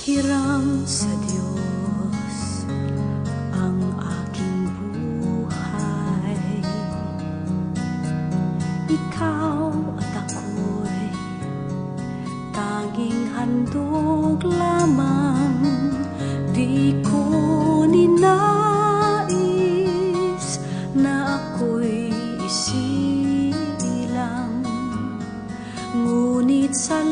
Hiram sa Diyos ang aking buhay. Ikaw at ako'y tanging handog lamang. Di ko ninais na ako'y isilang, ngunit sa